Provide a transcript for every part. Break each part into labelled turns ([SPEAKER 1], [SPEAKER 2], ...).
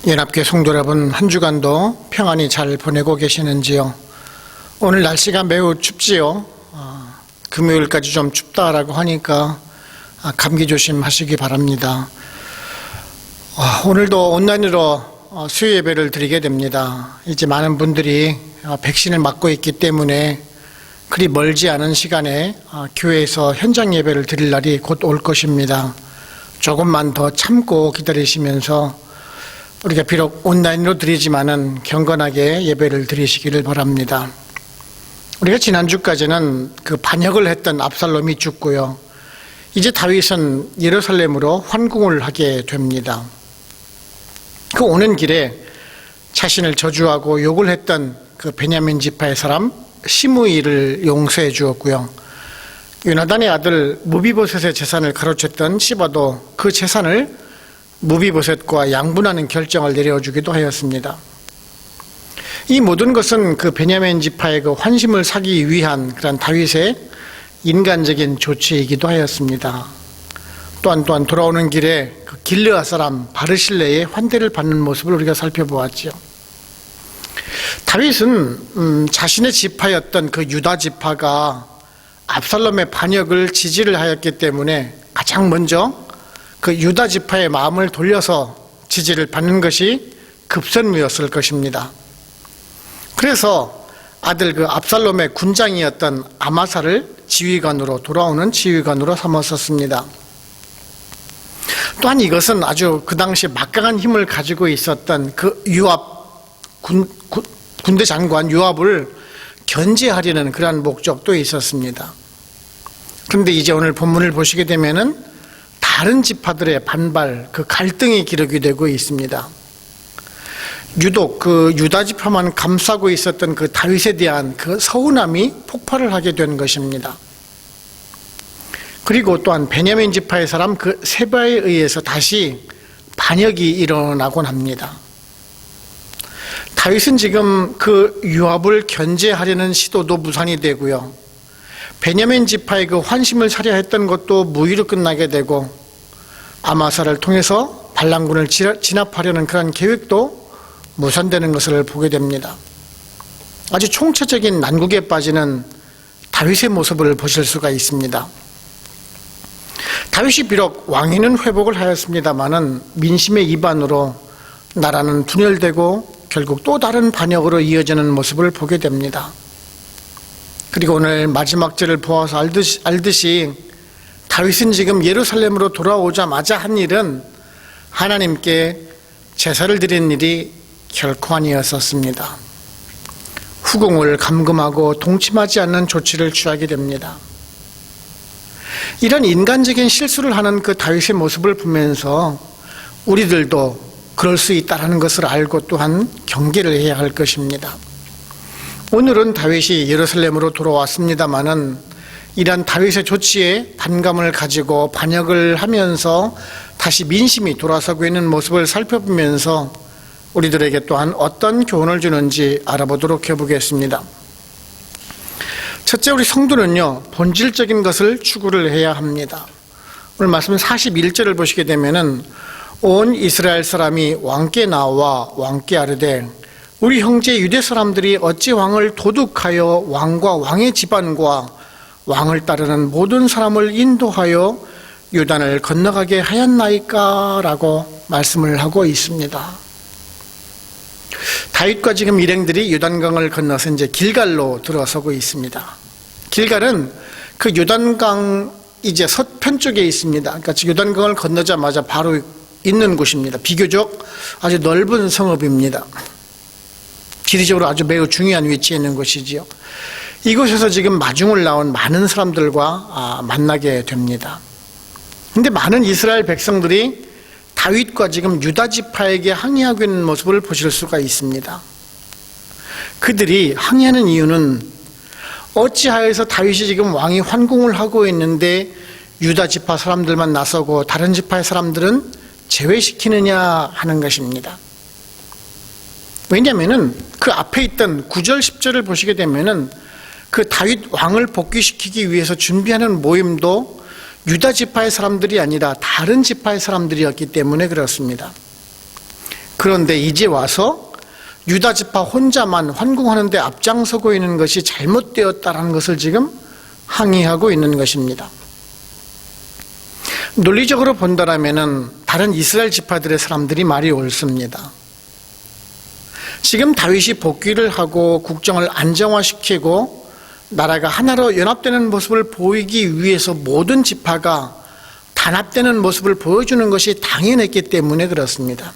[SPEAKER 1] 연합교회 성도 여러분, 한 주간도 평안히 잘 보내고 계시는지요? 오늘 날씨가 매우 춥지요. 금요일까지 좀 춥다라고 하니까 감기 조심하시기 바랍니다. 오늘도 온라인으로 수요 예배를 드리게 됩니다. 이제 많은 분들이 백신을 맞고 있기 때문에 그리 멀지 않은 시간에 교회에서 현장 예배를 드릴 날이 곧 올 것입니다. 조금만 더 참고 기다리시면서 우리가 비록 온라인으로 드리지만은 경건하게 예배를 드리시기를 바랍니다. 우리가 지난주까지는 그 반역을 했던 압살롬이 죽고요. 이제 다윗은 예루살렘으로 환궁을 하게 됩니다. 그 오는 길에 자신을 저주하고 욕을 했던 그 베냐민 지파의 사람 시므이를 용서해 주었고요. 요나단의 아들 무비보셋의 재산을 가로챘던 시바도 그 재산을 무비보셋과 양분하는 결정을 내려주기도 하였습니다. 이 모든 것은 그 베냐민 지파의 그 환심을 사기 위한 그런 다윗의 인간적인 조치이기도 하였습니다. 또한 돌아오는 길에 그 길르앗 사람 바르실레의 환대를 받는 모습을 우리가 살펴보았지요. 다윗은 자신의 지파였던 그 유다 지파가 압살롬의 반역을 지지를 하였기 때문에 가장 먼저 그 유다 지파의 마음을 돌려서 지지를 받는 것이 급선무였을 것입니다. 그래서 아들 그 압살롬의 군장이었던 아마사를 지휘관으로 돌아오는 지휘관으로 삼았었습니다. 또한 이것은 아주 그 당시 막강한 힘을 가지고 있었던 그 군대 장관 요압을 견제하려는 그러한 목적도 있었습니다. 그런데 이제 오늘 본문을 보시게 되면은 다른 지파들의 반발, 그 갈등이 기록이 되고 있습니다. 유독 그 유다 지파만 감싸고 있었던 그 다윗에 대한 그 서운함이 폭발을 하게 된 것입니다. 그리고 또한 베냐민 지파의 사람 그 세바에 의해서 다시 반역이 일어나곤 합니다. 다윗은 지금 그 요압을 견제하려는 시도도 무산이 되고요. 베냐민 지파의 그 환심을 사려 했던 것도 무의로 끝나게 되고 아마사를 통해서 반란군을 진압하려는 그런 계획도 무산되는 것을 보게 됩니다. 아주 총체적인 난국에 빠지는 다윗의 모습을 보실 수가 있습니다. 다윗이 비록 왕위는 회복을 하였습니다마는 민심의 이반으로 나라는 분열되고 결국 또 다른 반역으로 이어지는 모습을 보게 됩니다. 그리고 오늘 마지막 절을 보아서 알듯이 다윗은 지금 예루살렘으로 돌아오자마자 한 일은 하나님께 제사를 드리는 일이 결코 아니었었습니다. 후궁을 감금하고 동침하지 않는 조치를 취하게 됩니다. 이런 인간적인 실수를 하는 그 다윗의 모습을 보면서 우리들도 그럴 수 있다는 것을 알고 또한 경계를 해야 할 것입니다. 오늘은 다윗이 예루살렘으로 돌아왔습니다마는 이러한 다윗의 조치에 반감을 가지고 반역을 하면서 다시 민심이 돌아서고 있는 모습을 살펴보면서 우리들에게 또한 어떤 교훈을 주는지 알아보도록 해보겠습니다. 첫째, 우리 성도는요, 본질적인 것을 추구를 해야 합니다. 오늘 말씀 41절을 보시게 되면은 온 이스라엘 사람이 왕께 나와 왕께 아뢰되 우리 형제 유대 사람들이 어찌 왕을 도둑하여 왕과 왕의 집안과 왕을 따르는 모든 사람을 인도하여 요단을 건너가게 하였나이까? 라고 말씀을 하고 있습니다. 다윗과 지금 일행들이 요단강을 건너서 이제 길갈로 들어서고 있습니다. 길갈은 그 요단강 이제 서편 쪽에 있습니다. 그러니까 요단강을 건너자마자 바로 있는 곳입니다. 비교적 아주 넓은 성읍입니다. 지리적으로 아주 매우 중요한 위치에 있는 곳이지요. 이곳에서 지금 마중을 나온 많은 사람들과 만나게 됩니다. 그런데 많은 이스라엘 백성들이 다윗과 지금 유다 지파에게 항의하고 있는 모습을 보실 수가 있습니다. 그들이 항의하는 이유는 어찌하여서 다윗이 지금 왕이 환궁을 하고 있는데 유다 지파 사람들만 나서고 다른 지파의 사람들은 제외시키느냐 하는 것입니다. 왜냐하면 그 앞에 있던 9절 10절을 보시게 되면은 그 다윗 왕을 복귀시키기 위해서 준비하는 모임도 유다 지파의 사람들이 아니라 다른 지파의 사람들이었기 때문에 그렇습니다. 그런데 이제 와서 유다 지파 혼자만 환궁하는 데 앞장서고 있는 것이 잘못되었다는 것을 지금 항의하고 있는 것입니다. 논리적으로 본다라면은 다른 이스라엘 지파들의 사람들이 말이 옳습니다. 지금 다윗이 복귀를 하고 국정을 안정화시키고 나라가 하나로 연합되는 모습을 보이기 위해서 모든 지파가 단합되는 모습을 보여주는 것이 당연했기 때문에 그렇습니다.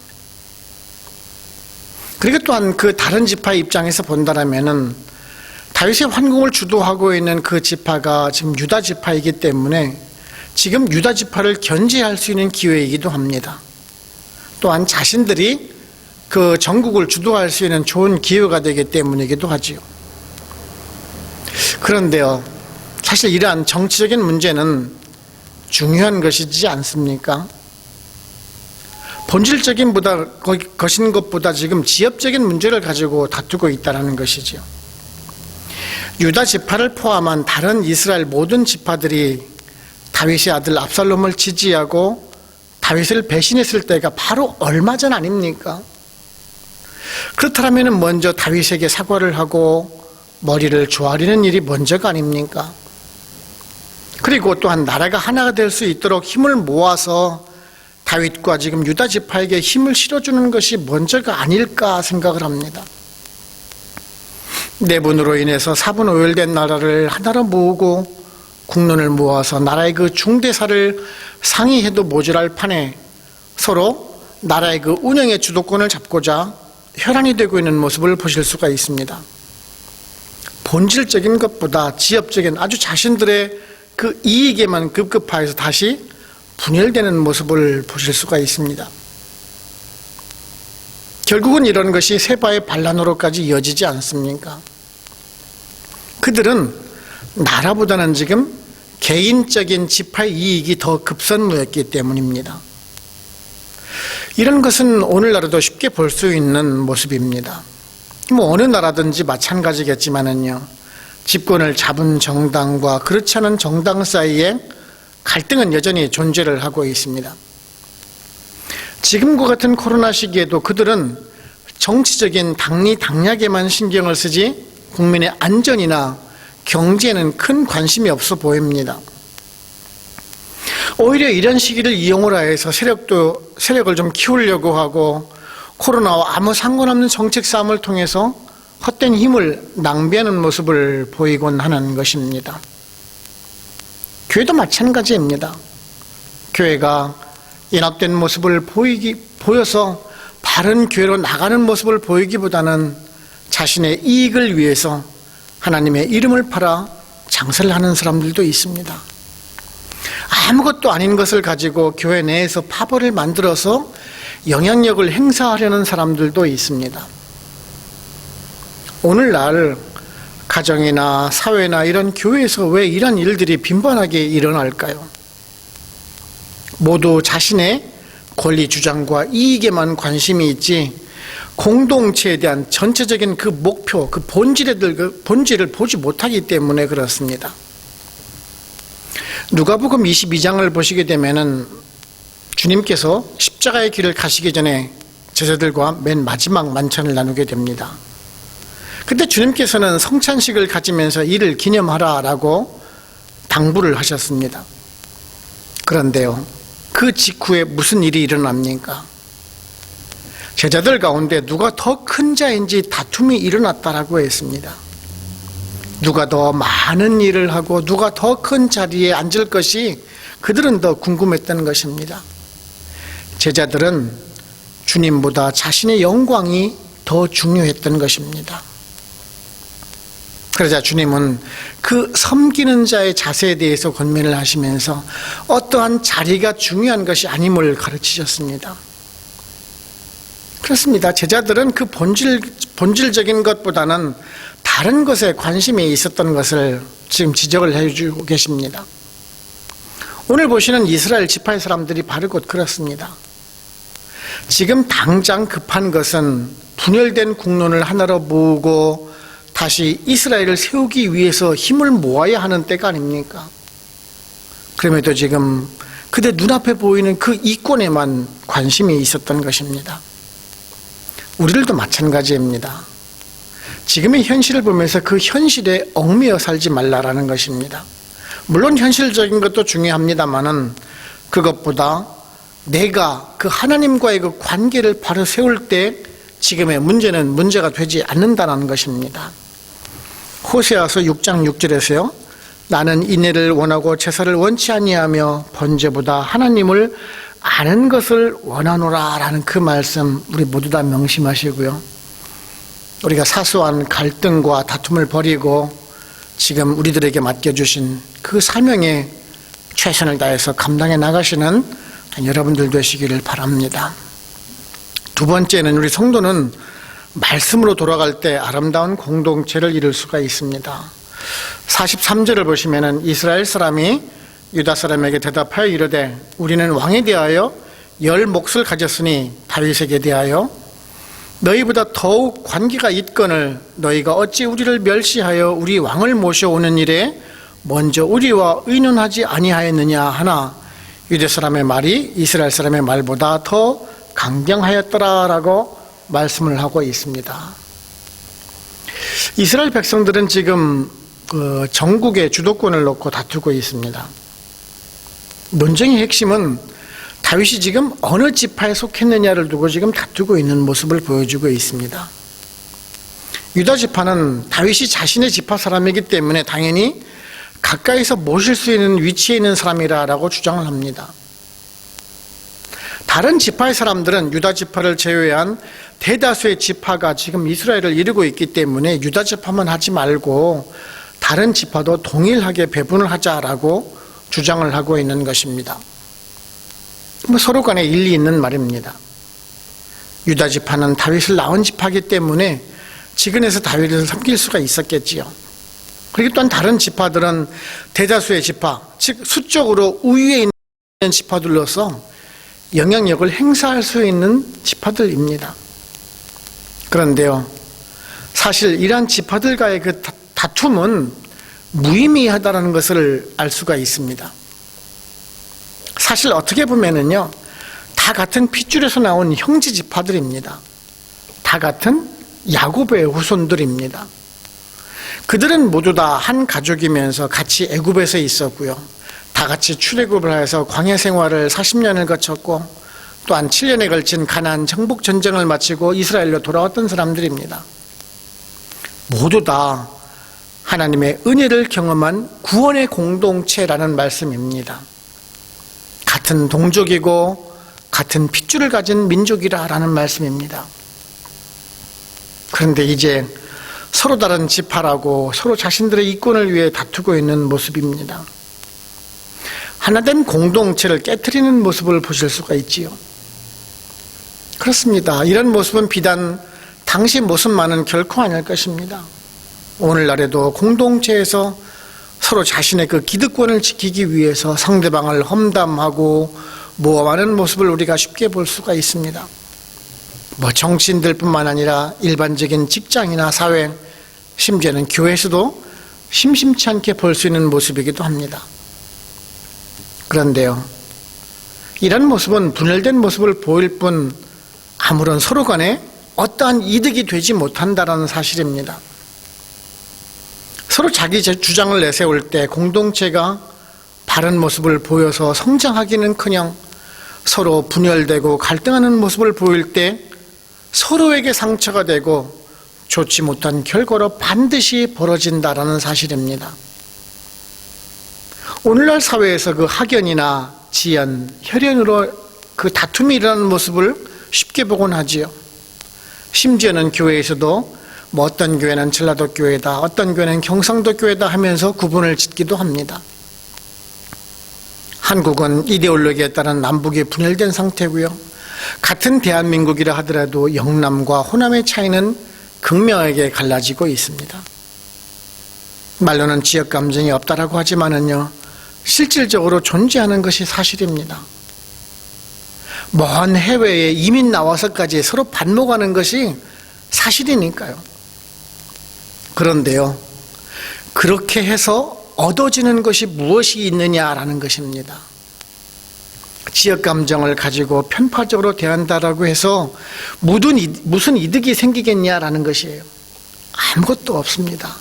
[SPEAKER 1] 그리고 또한 그 다른 지파의 입장에서 본다라면은 다윗의 환궁을 주도하고 있는 그 지파가 지금 유다 지파이기 때문에 지금 유다 지파를 견제할 수 있는 기회이기도 합니다. 또한 자신들이 그 전국을 주도할 수 있는 좋은 기회가 되기 때문이기도 하지요. 그런데요, 사실 이러한 정치적인 문제는 중요한 것이지 않습니까? 본질적인 것인 것보다 지금 지엽적인 문제를 가지고 다투고 있다는 것이죠. 유다 지파를 포함한 다른 이스라엘 모든 지파들이 다윗의 아들 압살롬을 지지하고 다윗을 배신했을 때가 바로 얼마 전 아닙니까? 그렇다면 먼저 다윗에게 사과를 하고 머리를 조아리는 일이 먼저가 아닙니까? 그리고 또한 나라가 하나가 될 수 있도록 힘을 모아서 다윗과 지금 유다 지파에게 힘을 실어주는 것이 먼저가 아닐까 생각을 합니다. 내분으로 인해서 사분오열된 나라를 하나로 모으고 국론을 모아서 나라의 그 중대사를 상의해도 모자랄 판에 서로 나라의 그 운영의 주도권을 잡고자 혈안이 되고 있는 모습을 보실 수가 있습니다. 본질적인 것보다 지엽적인 아주 자신들의 그 이익에만 급급하여서 다시 분열되는 모습을 보실 수가 있습니다. 결국은 이런 것이 세바의 반란으로까지 이어지지 않습니까? 그들은 나라보다는 지금 개인적인 지파의 이익이 더 급선무였기 때문입니다. 이런 것은 오늘날에도 쉽게 볼 수 있는 모습입니다. 어느 나라든지 마찬가지겠지만은요, 집권을 잡은 정당과 그렇지 않은 정당 사이에 갈등은 여전히 존재를 하고 있습니다. 지금과 같은 코로나 시기에도 그들은 정치적인 당리당략에만 신경을 쓰지 국민의 안전이나 경제에는 큰 관심이 없어 보입니다. 오히려 이런 시기를 이용을 해서 세력을 좀 키우려고 하고 코로나와 아무 상관없는 정책 싸움을 통해서 헛된 힘을 낭비하는 모습을 보이곤 하는 것입니다. 교회도 마찬가지입니다. 교회가 연합된 모습을 보여서 바른 교회로 나가는 모습을 보이기보다는 자신의 이익을 위해서 하나님의 이름을 팔아 장사를 하는 사람들도 있습니다. 아무것도 아닌 것을 가지고 교회 내에서 파벌을 만들어서 영향력을 행사하려는 사람들도 있습니다. 오늘날 가정이나 사회나 이런 교회에서 왜 이런 일들이 빈번하게 일어날까요? 모두 자신의 권리 주장과 이익에만 관심이 있지 공동체에 대한 전체적인 그 목표, 그 본질을 보지 못하기 때문에 그렇습니다. 누가복음 22장을 보시게 되면은 주님께서 십자가의 길을 가시기 전에 제자들과 맨 마지막 만찬을 나누게 됩니다. 그때 주님께서는 성찬식을 가지면서 이를 기념하라라고 당부를 하셨습니다. 그런데요, 그 직후에 무슨 일이 일어납니까? 제자들 가운데 누가 더 큰 자인지 다툼이 일어났다라고 했습니다. 누가 더 많은 일을 하고 누가 더 큰 자리에 앉을 것이 그들은 더 궁금했던 것입니다. 제자들은 주님보다 자신의 영광이 더 중요했던 것입니다. 그러자 주님은 그 섬기는 자의 자세에 대해서 권면을 하시면서 어떠한 자리가 중요한 것이 아님을 가르치셨습니다. 그렇습니다. 제자들은 그 본질적인 것보다는 다른 것에 관심이 있었던 것을 지금 지적을 해주고 계십니다. 오늘 보시는 이스라엘 지파의 사람들이 바로 곧 그렇습니다. 지금 당장 급한 것은 분열된 국론을 하나로 모으고 다시 이스라엘을 세우기 위해서 힘을 모아야 하는 때가 아닙니까? 그럼에도 지금 그들 눈앞에 보이는 그 이권에만 관심이 있었던 것입니다. 우리들도 마찬가지입니다. 지금의 현실을 보면서 그 현실에 얽매여 살지 말라라는 것입니다. 물론 현실적인 것도 중요합니다만은 그것보다 내가 그 하나님과의 그 관계를 바로 세울 때 지금의 문제는 문제가 되지 않는다는 것입니다. 호세아서 6장 6절에서요. 나는 인애를 원하고 제사를 원치 아니하며 번제보다 하나님을 아는 것을 원하노라 라는 그 말씀 우리 모두 다 명심하시고요. 우리가 사소한 갈등과 다툼을 버리고 지금 우리들에게 맡겨주신 그 사명에 최선을 다해서 감당해 나가시는 여러분들 되시기를 바랍니다. 두 번째는 우리 성도는 말씀으로 돌아갈 때 아름다운 공동체를 이룰 수가 있습니다. 43절을 보시면은 이스라엘 사람이 유다 사람에게 대답하여 이르되 우리는 왕에 대하여 10 몫을 가졌으니 다윗에게 대하여 너희보다 더욱 관계가 있거늘 너희가 어찌 우리를 멸시하여 우리 왕을 모셔오는 일에 먼저 우리와 의논하지 아니하였느냐 하나 유대 사람의 말이 이스라엘 사람의 말보다 더 강경하였더라라고 말씀을 하고 있습니다. 이스라엘 백성들은 지금 그 전국의 주도권을 놓고 다투고 있습니다. 논쟁의 핵심은 다윗이 지금 어느 지파에 속했느냐를 두고 지금 다투고 있는 모습을 보여주고 있습니다. 유다 지파는 다윗이 자신의 지파 사람이기 때문에 당연히 가까이서 모실 수 있는 위치에 있는 사람이라고 주장을 합니다. 다른 지파의 사람들은 유다 지파를 제외한 대다수의 지파가 지금 이스라엘을 이루고 있기 때문에 유다 지파만 하지 말고 다른 지파도 동일하게 배분을 하자라고 주장을 하고 있는 것입니다. 서로 간에 일리 있는 말입니다. 유다 지파는 다윗을 낳은 지파이기 때문에 지근해서 다윗을 섬길 수가 있었겠지요. 그리고 또한 다른 지파들은 대다수의 지파, 즉 수적으로 우위에 있는 지파들로서 영향력을 행사할 수 있는 지파들입니다. 그런데요, 사실 이러한 지파들과의 그 다툼은 무의미하다는 것을 알 수가 있습니다. 사실 어떻게 보면은요, 다 같은 핏줄에서 나온 형제 지파들입니다. 다 같은 야곱의 후손들입니다. 그들은 모두 다 한 가족이면서 같이 애굽에서 있었고요. 다 같이 출애굽을 해서 광야 생활을 40년을 거쳤고 또한 7년에 걸친 가나안 정복 전쟁을 마치고 이스라엘로 돌아왔던 사람들입니다. 모두 다 하나님의 은혜를 경험한 구원의 공동체라는 말씀입니다. 같은 동족이고 같은 핏줄을 가진 민족이라는 말씀입니다. 그런데 이제 서로 다른 지파라고 서로 자신들의 이권을 위해 다투고 있는 모습입니다. 하나된 공동체를 깨트리는 모습을 보실 수가 있지요. 그렇습니다. 이런 모습은 비단 당시 모습만은 결코 아닐 것입니다. 오늘날에도 공동체에서 서로 자신의 그 기득권을 지키기 위해서 상대방을 험담하고 모함하는 모습을 우리가 쉽게 볼 수가 있습니다. 정치인들뿐만 아니라 일반적인 직장이나 사회, 심지어는 교회에서도 심심치 않게 볼 수 있는 모습이기도 합니다. 그런데요, 이런 모습은 분열된 모습을 보일 뿐 아무런 서로 간에 어떠한 이득이 되지 못한다는 사실입니다. 서로 자기 주장을 내세울 때 공동체가 바른 모습을 보여서 성장하기는커녕 서로 분열되고 갈등하는 모습을 보일 때 서로에게 상처가 되고 좋지 못한 결과로 반드시 벌어진다라는 사실입니다. 오늘날 사회에서 그 학연이나 지연, 혈연으로 그 다툼이 일어나는 모습을 쉽게 보곤 하지요. 심지어는 교회에서도 어떤 교회는 전라도 교회다, 어떤 교회는 경상도 교회다 하면서 구분을 짓기도 합니다. 한국은 이데올로기에 따른 남북이 분열된 상태고요. 같은 대한민국이라 하더라도 영남과 호남의 차이는 극명하게 갈라지고 있습니다. 말로는 지역 감정이 없다라고 하지만은요, 실질적으로 존재하는 것이 사실입니다. 먼 해외에 이민 나와서까지 서로 반목하는 것이 사실이니까요. 그런데요, 그렇게 해서 얻어지는 것이 무엇이 있느냐라는 것입니다. 지역 감정을 가지고 편파적으로 대한다라고 해서 무슨 이득이 생기겠냐라는 것이에요. 아무것도 없습니다.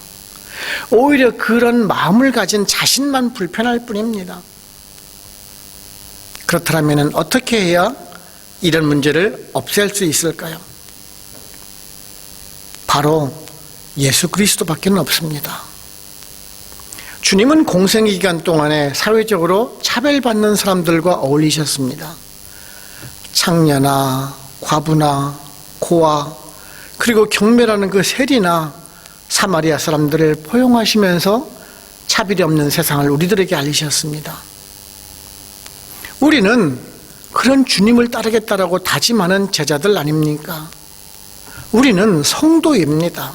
[SPEAKER 1] 오히려 그런 마음을 가진 자신만 불편할 뿐입니다. 그렇다면 어떻게 해야 이런 문제를 없앨 수 있을까요? 바로 예수 그리스도밖에 없습니다. 주님은 공생 기간 동안에 사회적으로 차별받는 사람들과 어울리셨습니다. 창녀나 과부나 고아 그리고 경매라는 그 세리나 사마리아 사람들을 포용하시면서 차별이 없는 세상을 우리들에게 알리셨습니다. 우리는 그런 주님을 따르겠다라고 다짐하는 제자들 아닙니까? 우리는 성도입니다.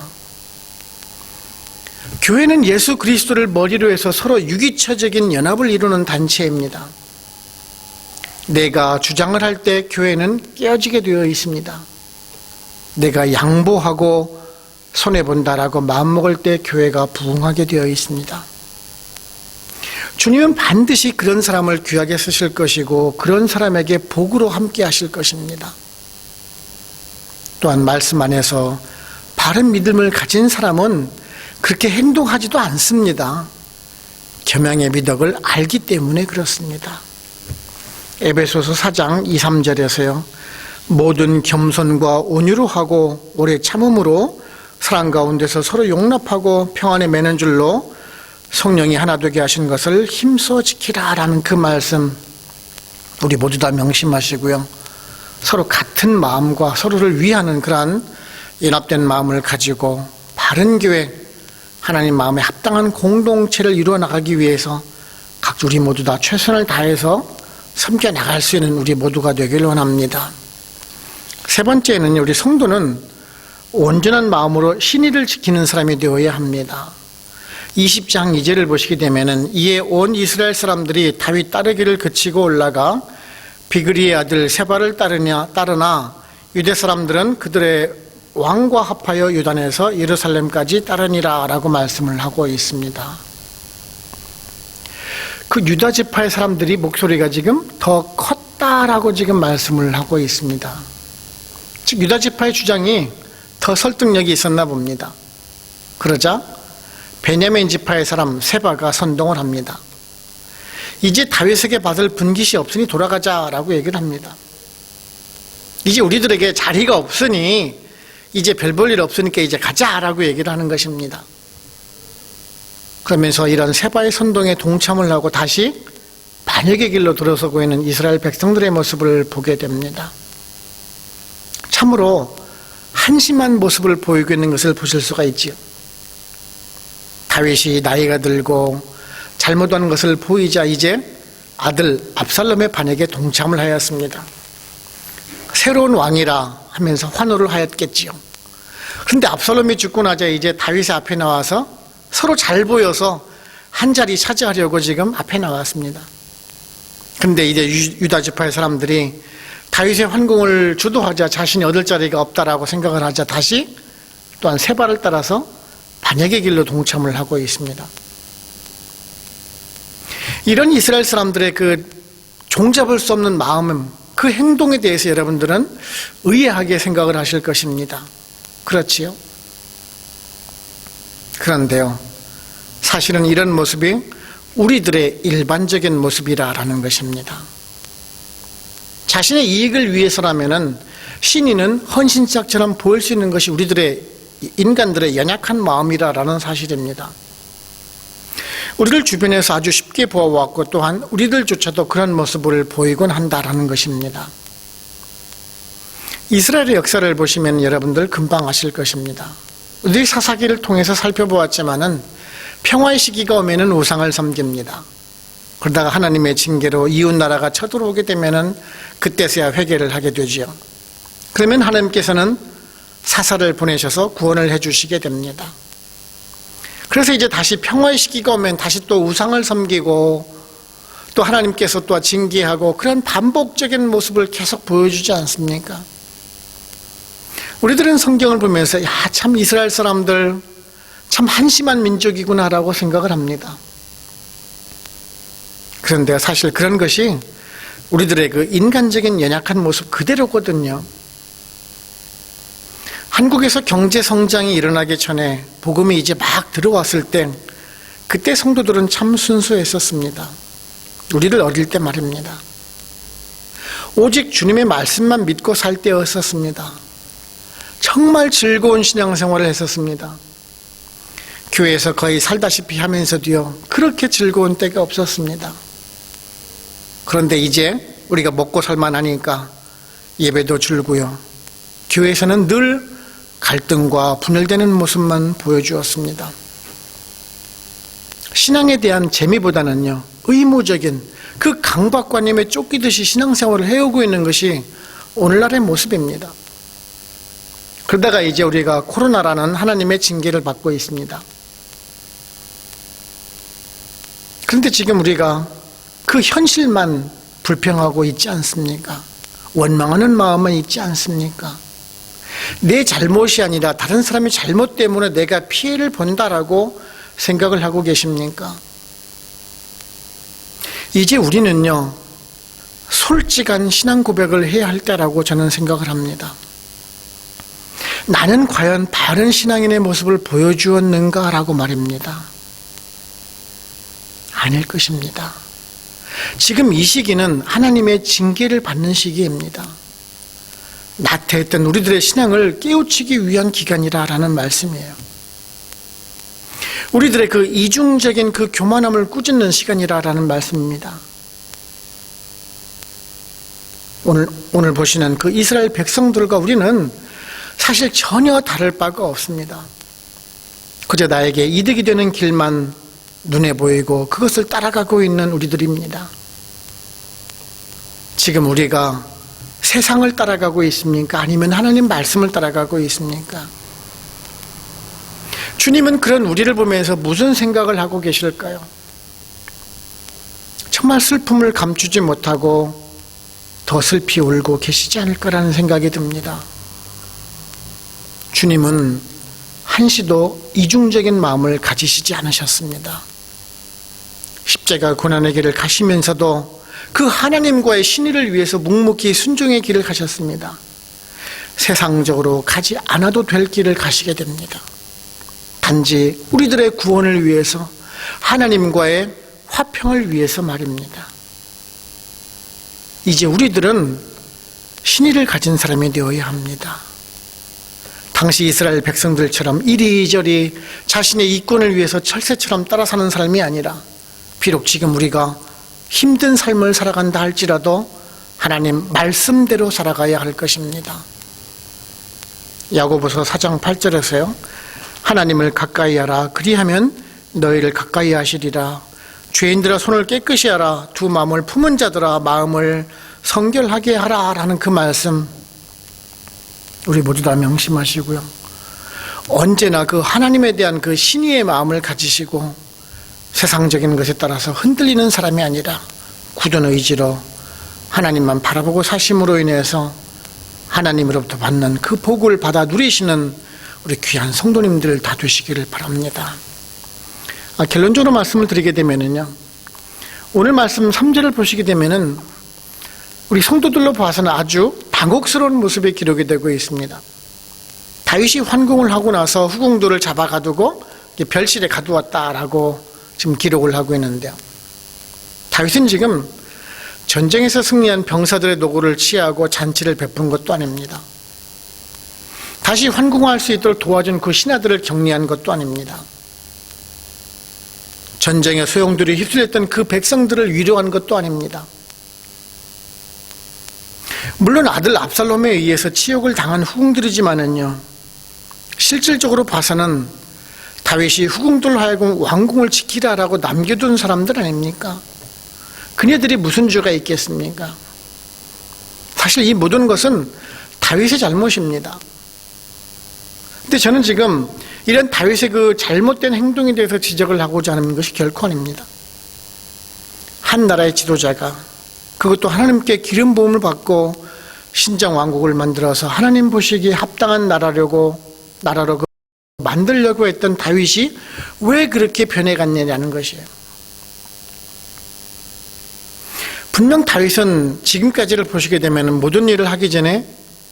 [SPEAKER 1] 교회는 예수 그리스도를 머리로 해서 서로 유기처적인 연합을 이루는 단체입니다. 내가 주장을 할 때 교회는 깨어지게 되어 있습니다. 내가 양보하고 손해본다라고 마음먹을 때 교회가 부흥하게 되어 있습니다. 주님은 반드시 그런 사람을 귀하게 쓰실 것이고 그런 사람에게 복으로 함께 하실 것입니다. 또한 말씀 안에서 바른 믿음을 가진 사람은 그렇게 행동하지도 않습니다. 겸양의 미덕을 알기 때문에 그렇습니다. 에베소서 4장 2, 3절에서요. 모든 겸손과 온유로 하고 오래 참음으로 사랑 가운데서 서로 용납하고 평안에 매는 줄로 성령이 하나 되게 하신 것을 힘써 지키라라는 그 말씀 우리 모두 다 명심하시고요. 서로 같은 마음과 서로를 위하는 그러한 연합된 마음을 가지고 바른 교회, 하나님 마음에 합당한 공동체를 이루어 나가기 위해서 각자 우리 모두 다 최선을 다해서 섬겨 나갈 수 있는 우리 모두가 되길 원합니다. 세 번째는 우리 성도는 온전한 마음으로 신의를 지키는 사람이 되어야 합니다. 20장 2절을 보시게 되면은 이에 온 이스라엘 사람들이 다윗 따르기를 그치고 올라가 비그리의 아들 세바를 따르나 유대 사람들은 그들의 왕과 합하여 유단에서 예루살렘까지 따르니라 라고 말씀을 하고 있습니다. 그 유다 지파의 사람들이 목소리가 지금 더 컸다라고 지금 말씀을 하고 있습니다. 즉 유다 지파의 주장이 더 설득력이 있었나 봅니다. 그러자 베냐민 지파의 사람 세바가 선동을 합니다. 이제 다윗에게 받을 분깃이 없으니 돌아가자라고 얘기를 합니다. 이제 우리들에게 자리가 없으니 이제 별 볼 일 없으니까 이제 가자라고 얘기를 하는 것입니다. 그러면서 이런 세바의 선동에 동참을 하고 다시 반역의 길로 들어서고 있는 이스라엘 백성들의 모습을 보게 됩니다. 참으로 한심한 모습을 보이고 있는 것을 보실 수가 있지요. 다윗이 나이가 들고 잘못한 것을 보이자 이제 아들 압살롬의 반역에 동참을 하였습니다. 새로운 왕이라 하면서 환호를 하였겠지요. 그런데 압살롬이 죽고 나자 이제 다윗의 앞에 나와서 서로 잘 보여서 한 자리 차지하려고 지금 앞에 나왔습니다. 그런데 이제 유다 지파의 사람들이 다윗의 환궁을 주도하자 자신이 얻을 자리가 없다라고 생각을 하자 다시 또한 세바를 따라서 반역의 길로 동참을 하고 있습니다. 이런 이스라엘 사람들의 그 종잡을 수 없는 마음, 그 행동에 대해서 여러분들은 의아하게 생각을 하실 것입니다. 그렇지요? 그런데요, 사실은 이런 모습이 우리들의 일반적인 모습이라는 것입니다. 자신의 이익을 위해서라면은 신인은 헌신짝처럼 보일 수 있는 것이 우리들의 인간들의 연약한 마음이라는 사실입니다. 우리를 주변에서 아주 쉽게 보아왔고 또한 우리들조차도 그런 모습을 보이곤 한다라는 것입니다. 이스라엘의 역사를 보시면 여러분들 금방 아실 것입니다. 우리 사사기를 통해서 살펴보았지만은 평화의 시기가 오면은 우상을 섬깁니다. 그러다가 하나님의 징계로 이웃 나라가 쳐들어오게 되면은 그때서야 회개를 하게 되지요. 그러면 하나님께서는 사사를 보내셔서 구원을 해주시게 됩니다. 그래서 이제 다시 평화의 시기가 오면 다시 또 우상을 섬기고 또 하나님께서 또 징계하고 그런 반복적인 모습을 계속 보여주지 않습니까? 우리들은 성경을 보면서 참 이스라엘 사람들 참 한심한 민족이구나라고 생각을 합니다. 그런데 사실 그런 것이 우리들의 그 인간적인 연약한 모습 그대로거든요. 한국에서 경제 성장이 일어나기 전에 복음이 이제 막 들어왔을 때 그때 성도들은 참 순수했었습니다. 우리를 어릴 때 말입니다. 오직 주님의 말씀만 믿고 살 때였었습니다. 정말 즐거운 신앙생활을 했었습니다. 교회에서 거의 살다시피 하면서도요, 그렇게 즐거운 때가 없었습니다. 그런데 이제 우리가 먹고 살만하니까 예배도 줄고요, 교회에서는 늘 갈등과 분열되는 모습만 보여주었습니다. 신앙에 대한 재미보다는요, 의무적인 그 강박관념에 쫓기듯이 신앙생활을 해오고 있는 것이 오늘날의 모습입니다. 그러다가 이제 우리가 코로나라는 하나님의 징계를 받고 있습니다. 그런데 지금 우리가 그 현실만 불평하고 있지 않습니까? 원망하는 마음은 있지 않습니까? 내 잘못이 아니라 다른 사람의 잘못 때문에 내가 피해를 본다라고 생각을 하고 계십니까? 이제 우리는요, 솔직한 신앙 고백을 해야 할 때라고 저는 생각을 합니다. 나는 과연 바른 신앙인의 모습을 보여주었는가라고 말입니다. 아닐 것입니다. 지금 이 시기는 하나님의 징계를 받는 시기입니다. 나태했던 우리들의 신앙을 깨우치기 위한 기간이라는 말씀이에요. 우리들의 그 이중적인 그 교만함을 꾸짖는 시간이라는 말씀입니다. 오늘 보시는 그 이스라엘 백성들과 우리는 사실 전혀 다를 바가 없습니다. 그저 나에게 이득이 되는 길만 눈에 보이고 그것을 따라가고 있는 우리들입니다. 지금 우리가 세상을 따라가고 있습니까? 아니면 하나님 말씀을 따라가고 있습니까? 주님은 그런 우리를 보면서 무슨 생각을 하고 계실까요? 정말 슬픔을 감추지 못하고 더 슬피 울고 계시지 않을까라는 생각이 듭니다. 주님은 한시도 이중적인 마음을 가지시지 않으셨습니다. 십자가 고난의 길을 가시면서도 그 하나님과의 신의를 위해서 묵묵히 순종의 길을 가셨습니다. 세상적으로 가지 않아도 될 길을 가시게 됩니다. 단지 우리들의 구원을 위해서, 하나님과의 화평을 위해서 말입니다. 이제 우리들은 신의를 가진 사람이 되어야 합니다. 당시 이스라엘 백성들처럼 이리저리 자신의 이권을 위해서 철새처럼 따라 사는 삶이 아니라, 비록 지금 우리가 힘든 삶을 살아간다 할지라도 하나님 말씀대로 살아가야 할 것입니다. 야고보서 4장 8절에서요, 하나님을 가까이 하라. 그리하면 너희를 가까이 하시리라. 죄인들아 손을 깨끗이 하라. 두 마음을 품은 자들아 마음을 성결하게 하라. 라는 그 말씀 우리 모두 다 명심하시고요, 언제나 그 하나님에 대한 그 신의의 마음을 가지시고 세상적인 것에 따라서 흔들리는 사람이 아니라 굳은 의지로 하나님만 바라보고 사심으로 인해서 하나님으로부터 받는 그 복을 받아 누리시는 우리 귀한 성도님들 다 되시기를 바랍니다. 결론적으로 말씀을 드리게 되면은요, 오늘 말씀 3절을 보시게 되면은 우리 성도들로 봐서는 아주 당혹스러운 모습이 기록이 되고 있습니다. 다윗이 환궁을 하고 나서 후궁들을 잡아가두고 별실에 가두었다라고 지금 기록을 하고 있는데요, 다윗은 지금 전쟁에서 승리한 병사들의 노고를 치하고 잔치를 베푼 것도 아닙니다. 다시 환궁할 수 있도록 도와준 그 신하들을 격려한 것도 아닙니다. 전쟁의 소용돌이 휩쓸렸던 그 백성들을 위로한 것도 아닙니다. 물론 아들 압살롬에 의해서 치욕을 당한 후궁들이지만은요, 실질적으로 봐서는 다윗이 후궁들로 하여금 왕궁을 지키라라고 남겨둔 사람들 아닙니까? 그네들이 무슨 죄가 있겠습니까? 사실 이 모든 것은 다윗의 잘못입니다. 근데 저는 지금 이런 다윗의 그 잘못된 행동에 대해서 지적을 하고자 하는 것이 결코 아닙니다. 한 나라의 지도자가, 그것도 하나님께 기름 부음을 받고 신정 왕국을 만들어서 하나님 보시기에 합당한 나라로 만들려고 했던 다윗이 왜 그렇게 변해갔느냐는 것이에요. 분명 다윗은 지금까지를 보시게 되면 모든 일을 하기 전에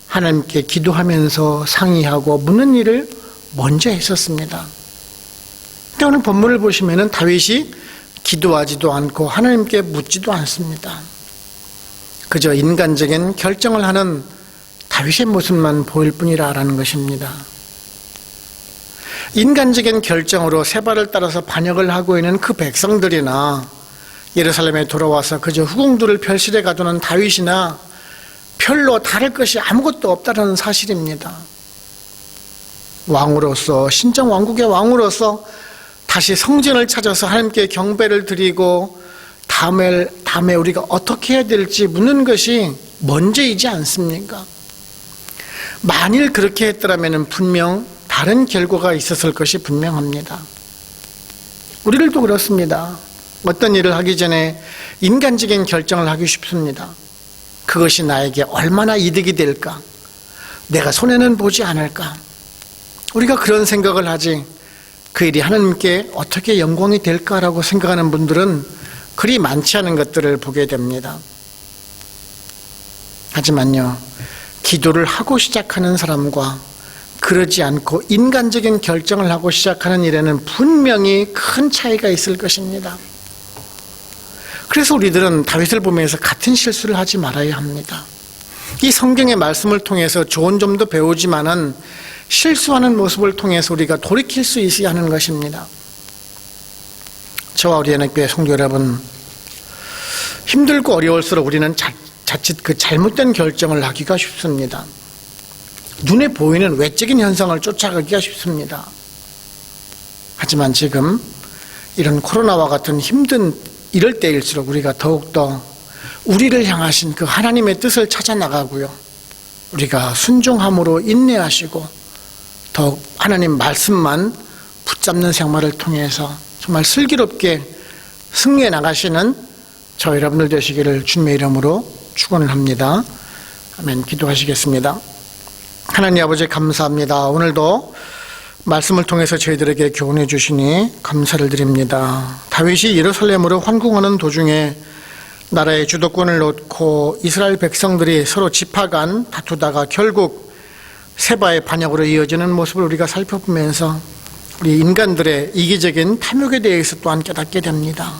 [SPEAKER 1] 하나님께 기도하면서 상의하고 묻는 일을 먼저 했었습니다. 근데 오늘 본문을 보시면 다윗이 기도하지도 않고 하나님께 묻지도 않습니다. 그저 인간적인 결정을 하는 다윗의 모습만 보일 뿐이라는 것입니다. 인간적인 결정으로 세발을 따라서 반역을 하고 있는 그 백성들이나 예루살렘에 돌아와서 그저 후궁들을 별실에 가두는 다윗이나 별로 다를 것이 아무것도 없다는 사실입니다. 왕으로서, 신정 왕국의 왕으로서 다시 성전을 찾아서 하나님께 경배를 드리고 다음에 우리가 어떻게 해야 될지 묻는 것이 먼저이지 않습니까? 만일 그렇게 했더라면 분명 다른 결과가 있었을 것이 분명합니다. 우리들도 그렇습니다. 어떤 일을 하기 전에 인간적인 결정을 하기 쉽습니다. 그것이 나에게 얼마나 이득이 될까? 내가 손해는 보지 않을까? 우리가 그런 생각을 하지 그 일이 하나님께 어떻게 영광이 될까라고 생각하는 분들은 그리 많지 않은 것들을 보게 됩니다. 하지만요, 기도를 하고 시작하는 사람과 그러지 않고 인간적인 결정을 하고 시작하는 일에는 분명히 큰 차이가 있을 것입니다. 그래서 우리들은 다윗을 보면서 같은 실수를 하지 말아야 합니다. 이 성경의 말씀을 통해서 좋은 점도 배우지만은 실수하는 모습을 통해서 우리가 돌이킬 수 있어야 하는 것입니다. 저와 우리 연합교회 성도 여러분, 힘들고 어려울수록 우리는 자칫 그 잘못된 결정을 하기가 쉽습니다. 눈에 보이는 외적인 현상을 쫓아가기가 쉽습니다. 하지만 지금 이런 코로나와 같은 힘든 이럴 때일수록 우리가 더욱더 우리를 향하신 그 하나님의 뜻을 찾아 나가고요, 우리가 순종함으로 인내하시고 더욱 하나님 말씀만 붙잡는 생활을 통해서 정말 슬기롭게 승리해 나가시는 저 여러분들 되시기를 주님의 이름으로 축원을 합니다. 아멘. 기도하시겠습니다. 하나님 아버지 감사합니다. 오늘도 말씀을 통해서 저희들에게 교훈해 주시니 감사를 드립니다. 다윗이 예루살렘으로 환궁하는 도중에 나라의 주도권을 놓고 이스라엘 백성들이 서로 집화간 다투다가 결국 세바의 반역으로 이어지는 모습을 우리가 살펴보면서 우리 인간들의 이기적인 탐욕에 대해서 또한 깨닫게 됩니다.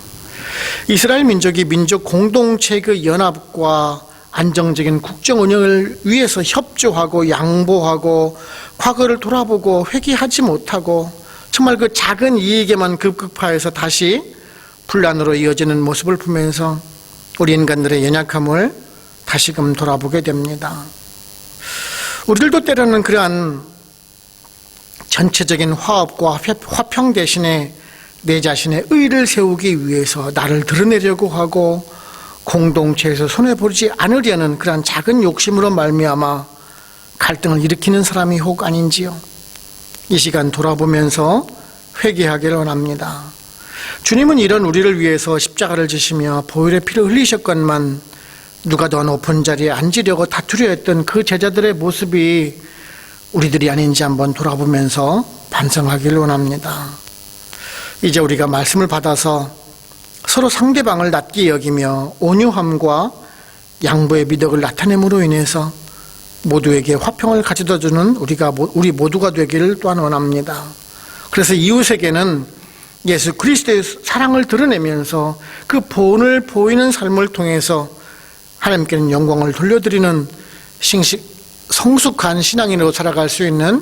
[SPEAKER 1] 이스라엘 민족이 민족 공동체의 그 연합과 안정적인 국정 운영을 위해서 협조하고 양보하고 과거를 돌아보고 회개하지 못하고 정말 그 작은 이익에만 급급하여서 다시 분란으로 이어지는 모습을 보면서 우리 인간들의 연약함을 다시금 돌아보게 됩니다. 우리들도 때로는 그러한 전체적인 화합과 화평 대신에 내 자신의 의를 세우기 위해서 나를 드러내려고 하고 공동체에서 손해보지 않으려는 그러한 작은 욕심으로 말미암아 갈등을 일으키는 사람이 혹 아닌지요. 이 시간 돌아보면서 회개하기를 원합니다. 주님은 이런 우리를 위해서 십자가를 지시며 보혈의 피를 흘리셨건만 누가 더 높은 자리에 앉으려고 다투려 했던 그 제자들의 모습이 우리들이 아닌지 한번 돌아보면서 반성하기를 원합니다. 이제 우리가 말씀을 받아서 서로 상대방을 낮게 여기며 온유함과 양보의 미덕을 나타냄으로 인해서 모두에게 화평을 가져다주는 우리 모두가 되기를 또한 원합니다. 그래서 이웃에게는 예수 그리스도의 사랑을 드러내면서 그 본을 보이는 삶을 통해서 하나님께는 영광을 돌려드리는 성숙한 신앙인으로 살아갈 수 있는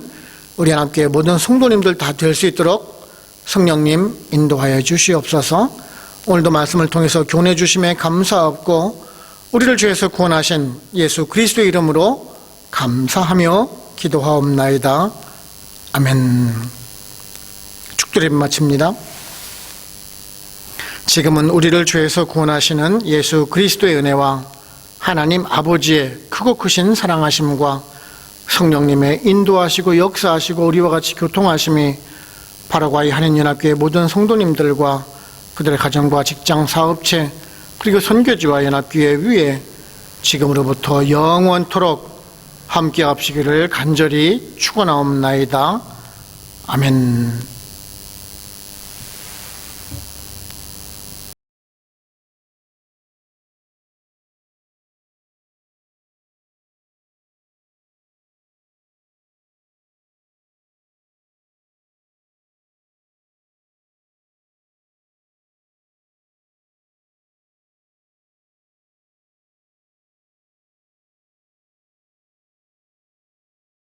[SPEAKER 1] 우리 하나님께 모든 성도님들 다 될 수 있도록 성령님 인도하여 주시옵소서. 오늘도 말씀을 통해서 교훈해 주심에 감사하고 우리를 죄에서 구원하신 예수 그리스도의 이름으로 감사하며 기도하옵나이다. 아멘. 축도를 마칩니다. 지금은 우리를 죄에서 구원하시는 예수 그리스도의 은혜와 하나님 아버지의 크고 크신 사랑하심과 성령님의 인도하시고 역사하시고 우리와 같이 교통하심이 바로과의 한인연합교회 모든 성도님들과 그들의 가정과 직장, 사업체 그리고 선교지와 연합교회 위에 지금으로부터 영원토록 함께 합시기를 간절히 축원하옵나이다. 아멘.